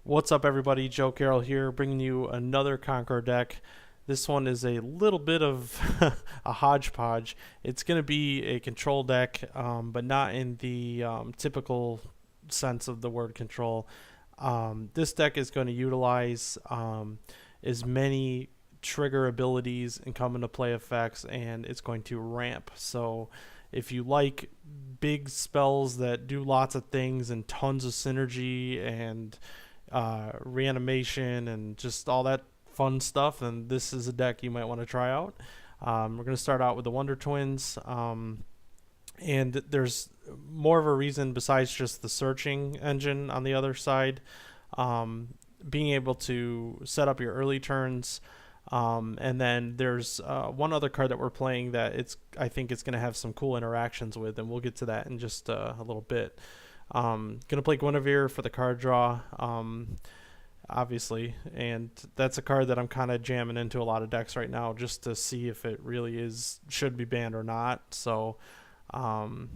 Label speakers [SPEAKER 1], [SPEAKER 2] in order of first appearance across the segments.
[SPEAKER 1] What's up, everybody? Joe Carroll here, bringing you another Conqueror deck. This one is a little bit of a hodgepodge. It's going to be a control deck, but not in the typical sense of the word control. This deck is going to utilize as many trigger abilities and come into play effects, and it's going to ramp. So if you like big spells that do lots of things and tons of synergy and reanimation and just all that fun stuff, and this is a deck you might want to try out. We're going to start out with the Wonder Twins, and there's more of a reason besides just the searching engine on the other side. Being able to set up your early turns, and then there's one other card that we're playing that I think it's going to have some cool interactions with, and we'll get to that in just a little bit. Gonna play Guinevere for the card draw, obviously, and that's a card that I'm kind of jamming into a lot of decks right now just to see if it really should be banned or not. So don't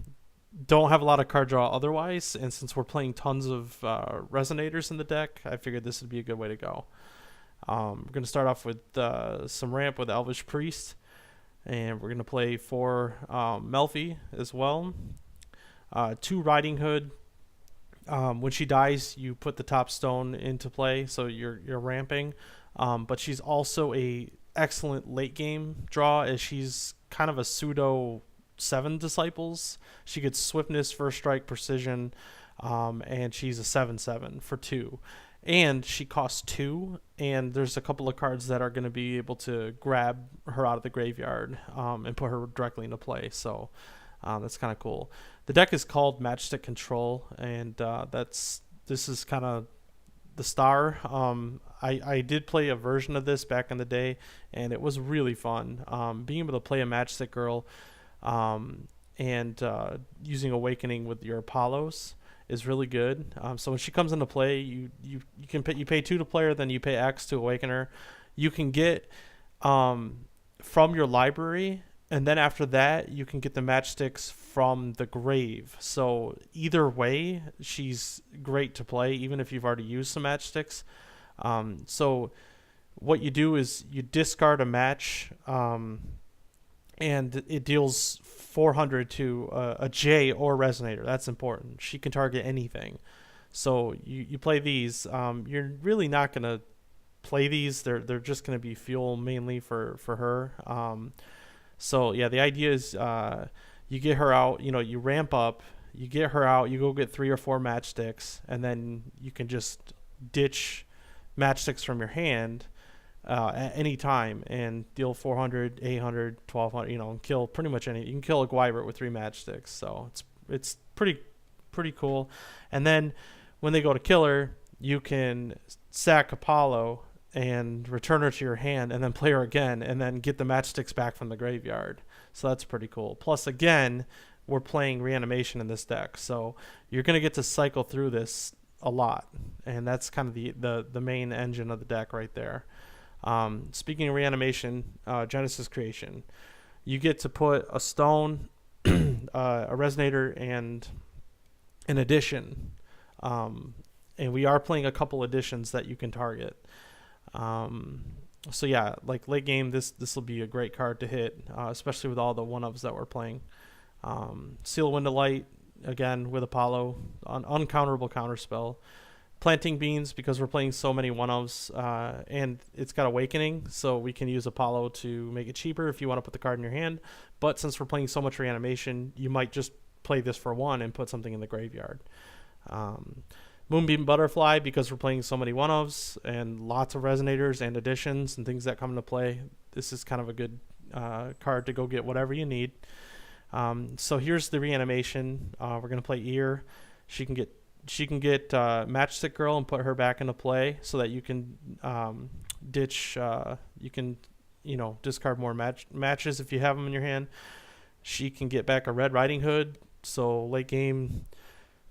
[SPEAKER 1] have a lot of card draw otherwise, and since we're playing tons of resonators in the deck, I figured this would be a good way to go. We're gonna start off with some ramp with Elvish Priest, and we're gonna play 4 Melfi as well. 2 Riding Hood. When she dies, you put the top stone into play, so you're ramping. But she's also a excellent late game draw, as she's kind of a pseudo 7 disciples. She gets swiftness, first strike, precision, and she's a 7/7 for 2. And she costs 2, and there's a couple of cards that are going to be able to grab her out of the graveyard and put her directly into play. So that's kind of cool. The deck is called Matchstick Control, and this is kind of the star. I did play a version of this back in the day, and it was really fun. Being able to play a Matchstick girl and using Awakening with your Apollos is really good. So when she comes into play, you pay 2 to play her, then you pay X to awaken her. You can get from your library, and then after that, you can get the matchsticks from the grave. So either way, she's great to play, even if you've already used some matchsticks. So what you do is you discard a match, and it deals 400 to a J or Resonator. That's important. She can target anything. So you play these. You're really not going to play these. They're just going to be fuel mainly for her. So yeah, the idea is you get her out, you ramp up, you get her out, you go get 3 or 4 matchsticks, and then you can just ditch matchsticks from your hand at any time and deal 400, 800, 1200, and kill pretty much any. You can kill a Guybert with 3 matchsticks, so it's pretty cool. And then when they go to kill her, you can sack Apollo and return her to your hand, and then play her again, and then get the matchsticks back from the graveyard. So that's pretty cool. Plus, again, we're playing reanimation in this deck, so you're going to get to cycle through this a lot, and that's kind of the main engine of the deck right there. Speaking of reanimation, Genesis Creation, you get to put a stone, a resonator, and an addition, and we are playing a couple additions that you can target. So yeah, like late game, this will be a great card to hit, especially with all the 1-ups that we're playing. Seal Wind of Light, again with Apollo, uncounterable counterspell. Planting Beans, because we're playing so many 1-ups, and it's got Awakening, so we can use Apollo to make it cheaper if you want to put the card in your hand. But since we're playing so much reanimation, you might just play this for 1 and put something in the graveyard. Moonbeam Butterfly, because we're playing so many 1-ups and lots of resonators and additions and things that come into play. This is kind of a good card to go get whatever you need. So here's the reanimation. We're gonna play Ear. She can get Matchstick Girl and put her back into play, so that you can ditch. You can discard more matches if you have them in your hand. She can get back a Red Riding Hood. So late game,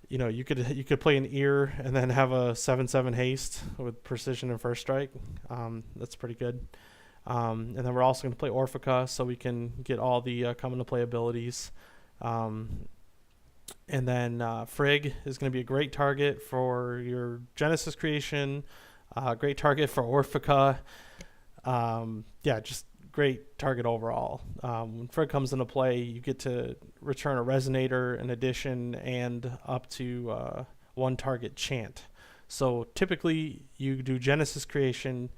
[SPEAKER 1] you could play an Ear and then have a 7/7 haste with precision and first strike. That's pretty good. And then we're also going to play Orphica, so we can get all the come into play abilities. And then Frigg is going to be a great target for your Genesis creation, great target for Orphica. Yeah, just great target overall. When Frigg comes into play, you get to return a Resonator, an Addition, and up to one target chant. So typically you do Genesis creation,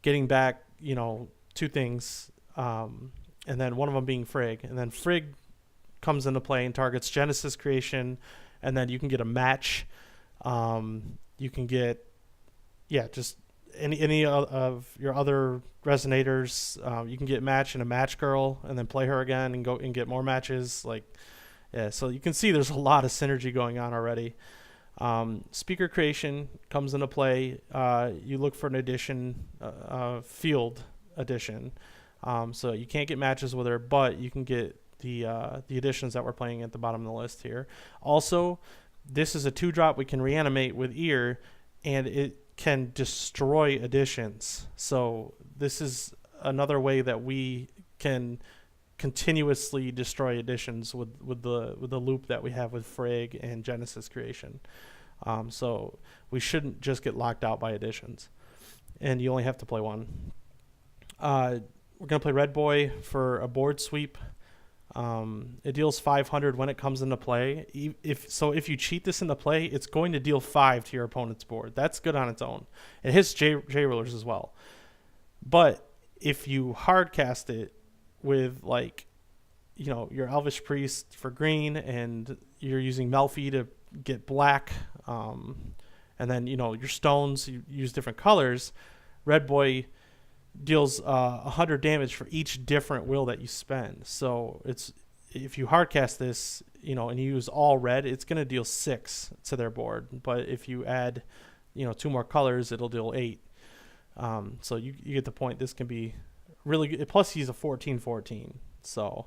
[SPEAKER 1] getting back, two things, and then one of them being Frigg. And then Frigg comes into play and targets Genesis creation, and then you can get a match. You can get, just any of your other Resonators. You can get match and a match girl, and then play her again and go and get more matches. So you can see there's a lot of synergy going on already. Speaker creation comes into play. You look for an addition, field addition. So you can't get matches with her, but you can get the additions that we're playing at the bottom of the list here. Also, this is a 2-drop we can reanimate with ear, and it can destroy additions. So this is another way that we can continuously destroy additions with the loop that we have with Frigg and Genesis creation. So we shouldn't just get locked out by additions, and you only have to play one. We're gonna play Red Boy for a board sweep. It deals 500 when it comes into play. If you cheat this into play, it's going to deal 5 to your opponent's board. That's good on its own. It hits J rulers as well. But if you hard cast it with your Elvish Priest for green, and you're using Melfi to get black, and then your stones, you use different colors, Red Boy deals 100 damage for each different will that you spend. So if you hardcast this, and you use all red, it's going to deal 6 to their board. But if you add, 2 more colors, it'll deal 8. So you get the point. This can be really good. Plus, he's a 14/14. So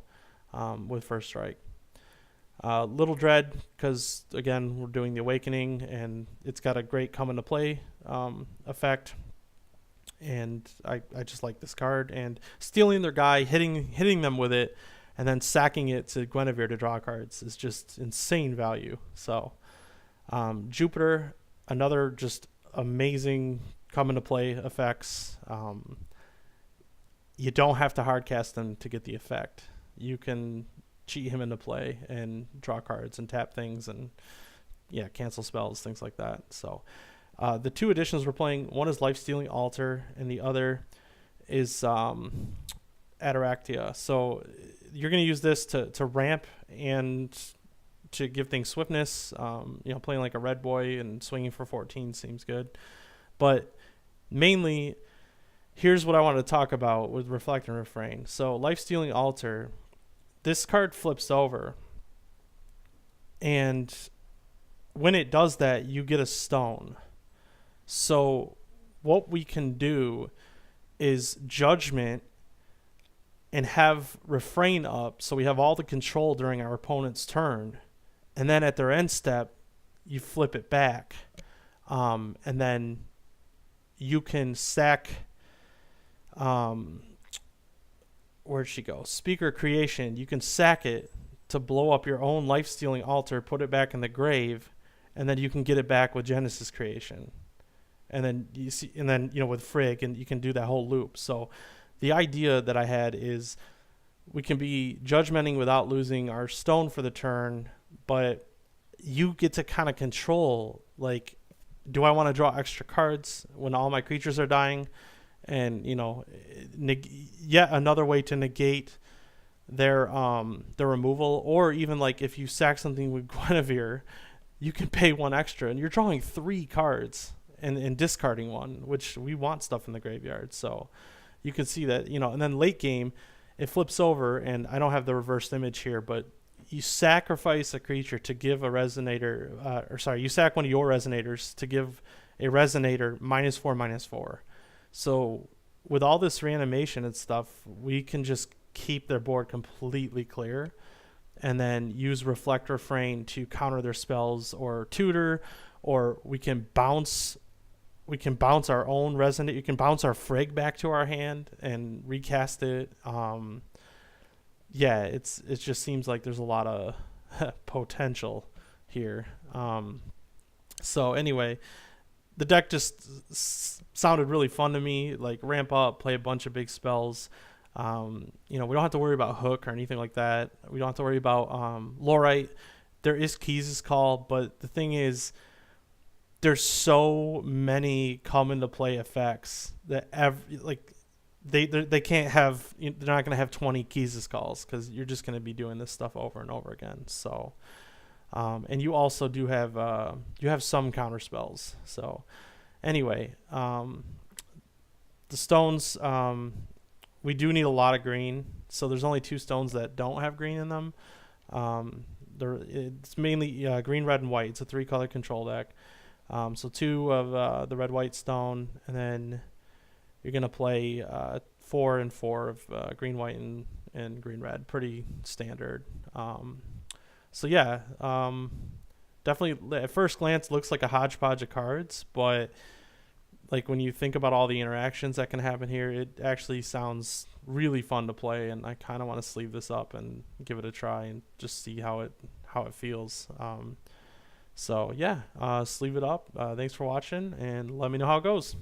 [SPEAKER 1] with first strike. Little Dread, because again we're doing the Awakening, and it's got a great come into play effect. And I just like this card, and stealing their guy, hitting them with it, and then sacking it to Guinevere to draw cards is just insane value. So Jupiter, another just amazing come into play effects. You don't have to hardcast them to get the effect. You can cheat him into play and draw cards and tap things and cancel spells, things like that. So the 2 additions we're playing, one is Life-Stealing Altar, and the other is Ataraxia. So you're going to use this to ramp and to give things swiftness. Playing like a Red Boy and swinging for 14 seems good. But mainly, here's what I wanted to talk about with Reflect and Refrain. So Life-Stealing Altar, this card flips over, and when it does that, you get a stone. So what we can do is Judgment and have Refrain up, so we have all the control during our opponent's turn, and then at their end step you flip it back, and then you can sack where'd she go? Speaker creation. You can sack it to blow up your own Life-Stealing Altar, put it back in the grave, and then you can get it back with Genesis creation. And then with Frigg, and you can do that whole loop. So the idea that I had is we can be judgmenting without losing our stone for the turn, but you get to kind of control, do I want to draw extra cards when all my creatures are dying? And yet another way to negate their removal, or even if you sack something with Guinevere, you can pay 1 extra, and you're drawing 3 cards and discarding 1, which we want stuff in the graveyard. So you can see that, and then late game it flips over, and I don't have the reversed image here, but you sacrifice a creature to give a resonator, you sack one of your resonators to give a resonator -4/-4. So with all this reanimation and stuff, we can just keep their board completely clear, and then use Reflect Refrain to counter their spells or tutor, or we can bounce our own resonate. You can bounce our Frigg back to our hand and recast it. It just seems like there's a lot of potential here. So anyway, the deck just sounded really fun to me. Like ramp up, play a bunch of big spells. We don't have to worry about hook or anything like that. We don't have to worry about Lorite. There is Keys' Call, but the thing is, there's so many come into play effects that they can't have. They're not gonna have 20 Keys' Calls because you're just gonna be doing this stuff over and over again. So, and you also do have some counter spells. So, anyway, the stones. We do need a lot of green, so there's only 2 stones that don't have green in them. It's mainly green, red, and white. It's a 3-color control deck. So 2 of the red, white stone, and then you're gonna play 4 and 4 of green, white, and green, red. Pretty standard. So yeah, definitely at first glance looks like a hodgepodge of cards, but like when you think about all the interactions that can happen here, it actually sounds really fun to play, and I kind of want to sleeve this up and give it a try and just see how it feels. So yeah, sleeve it up. Thanks for watching, and let me know how it goes.